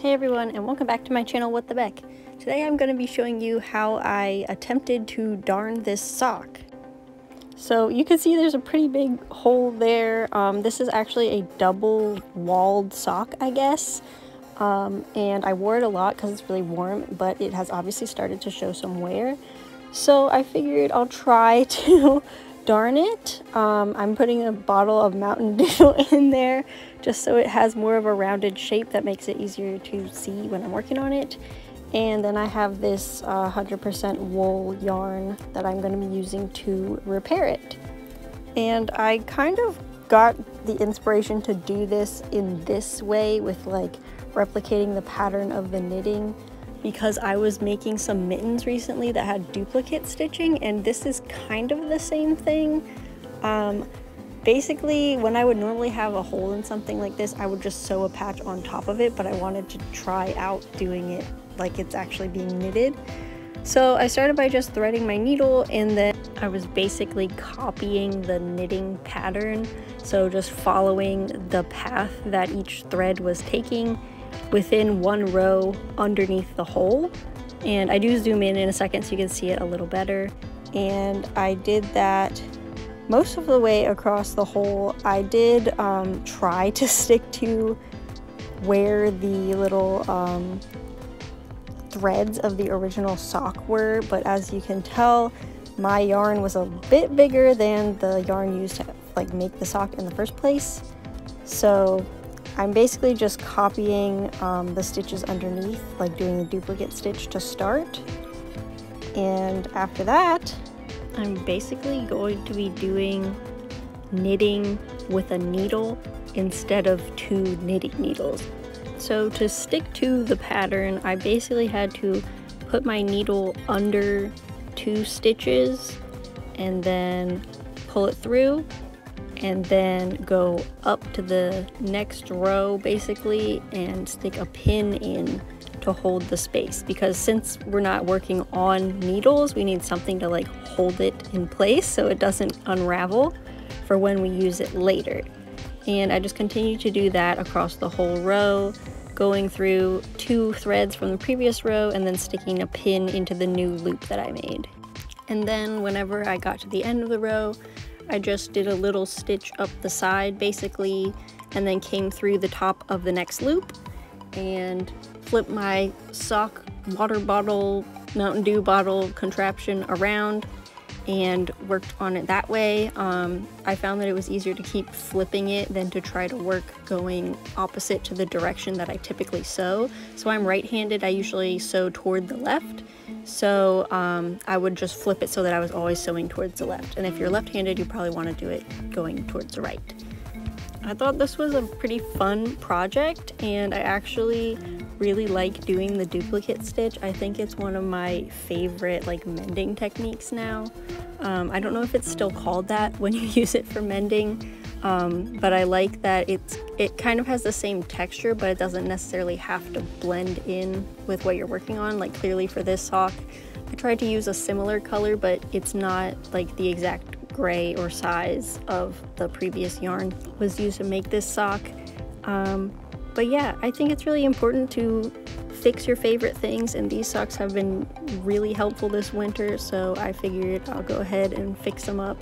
Hey everyone, and welcome back to my channel, What the Beck. Today I'm going to be showing you how I attempted to darn this sock. So you can see there's a pretty big hole there. This is actually a double walled sock, I guess. And I wore it a lot because it's really warm, but it has obviously started to show some wear. So I figured I'll try to darn it. I'm putting a bottle of Mountain Dew in there just so it has more of a rounded shape that makes it easier to see when I'm working on it. And then I have this 100% wool yarn that I'm going to be using to repair it. And I kind of got the inspiration to do this in this way with like replicating the pattern of the knitting because I was making some mittens recently that had duplicate stitching, and this is kind of the same thing. Basically, when I would normally have a hole in something like this, I would just sew a patch on top of it, but I wanted to try out doing it like it's actually being knitted. So I started by just threading my needle, and then I was basically copying the knitting pattern. So just following the path that each thread was taking within one row underneath the hole. And I do zoom in a second so you can see it a little better. And I did that most of the way across the hole. I did try to stick to where the little threads of the original sock were, but as you can tell, my yarn was a bit bigger than the yarn used to like make the sock in the first place. So I'm basically just copying the stitches underneath, like doing a duplicate stitch to start. And after that, I'm basically going to be doing knitting with a needle instead of two knitting needles. So to stick to the pattern, I basically had to put my needle under two stitches and then pull it through and then go up to the next row basically and stick a pin in to hold the space, because since we're not working on needles, we need something to like hold it in place so it doesn't unravel for when we use it later. And I just continue to do that across the whole row, going through two threads from the previous row and then sticking a pin into the new loop that I made. And then whenever I got to the end of the row, I just did a little stitch up the side basically, and then came through the top of the next loop and flipped my sock water bottle, Mountain Dew bottle contraption around and worked on it that way. I found that it was easier to keep flipping it than to try to work going opposite to the direction that I typically sew. So I'm right-handed, I usually sew toward the left. So I would just flip it so that I was always sewing towards the left. And if you're left-handed, you probably want to do it going towards the right. I thought this was a pretty fun project, and I actually really like doing the duplicate stitch. I think it's one of my favorite like mending techniques now. I don't know if it's still called that when you use it for mending, but I like that it kind of has the same texture, but it doesn't necessarily have to blend in with what you're working on. Like clearly for this sock, I tried to use a similar color, but it's not like the exact gray or size of the previous yarn was used to make this sock. But yeah, I think it's really important to fix your favorite things, and these socks have been really helpful this winter, so I figured I'll go ahead and fix them up,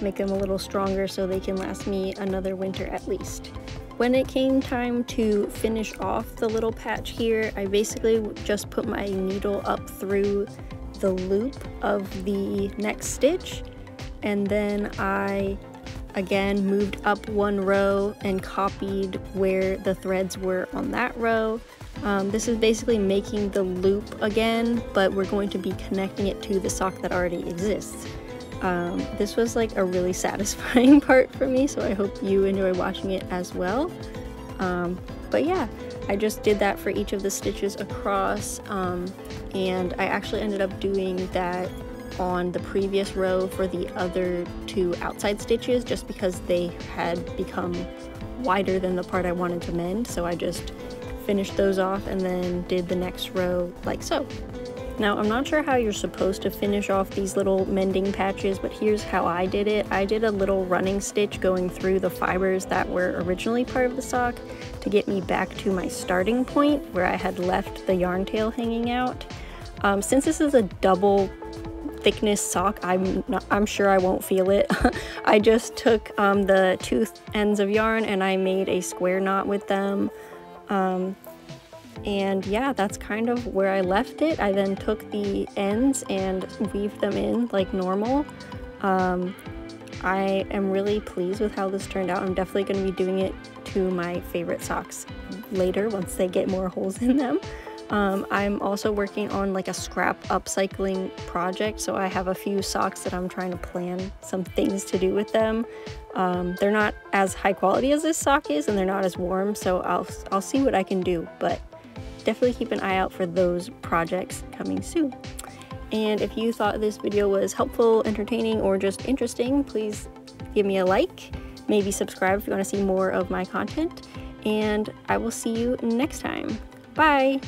make them a little stronger so they can last me another winter at least. When it came time to finish off the little patch here, I basically just put my needle up through the loop of the next stitch, and then I again moved up one row and copied where the threads were on that row. This is basically making the loop again, but we're going to be connecting it to the sock that already exists. This was like a really satisfying part for me, so I hope you enjoy watching it as well. But yeah, I just did that for each of the stitches across, and I actually ended up doing that on the previous row for the other two outside stitches just because they had become wider than the part I wanted to mend, so I just finished those off and then did the next row like so. Now, I'm not sure how you're supposed to finish off these little mending patches, but here's how I did it. I did a little running stitch going through the fibers that were originally part of the sock to get me back to my starting point where I had left the yarn tail hanging out. Since this is a double thickness sock, I'm sure I won't feel it. I just took the two ends of yarn and I made a square knot with them. And yeah, that's kind of where I left it. I then took the ends and weaved them in like normal. I am really pleased with how this turned out. I'm definitely going to be doing it to my favorite socks later once they get more holes in them. I'm also working on like a scrap upcycling project, so I have a few socks that I'm trying to plan some things to do with them. They're not as high quality as this sock is, and they're not as warm, so I'll see what I can do, but definitely keep an eye out for those projects coming soon. And if you thought this video was helpful, entertaining, or just interesting, please give me a like, maybe subscribe if you want to see more of my content, and I will see you next time. Bye!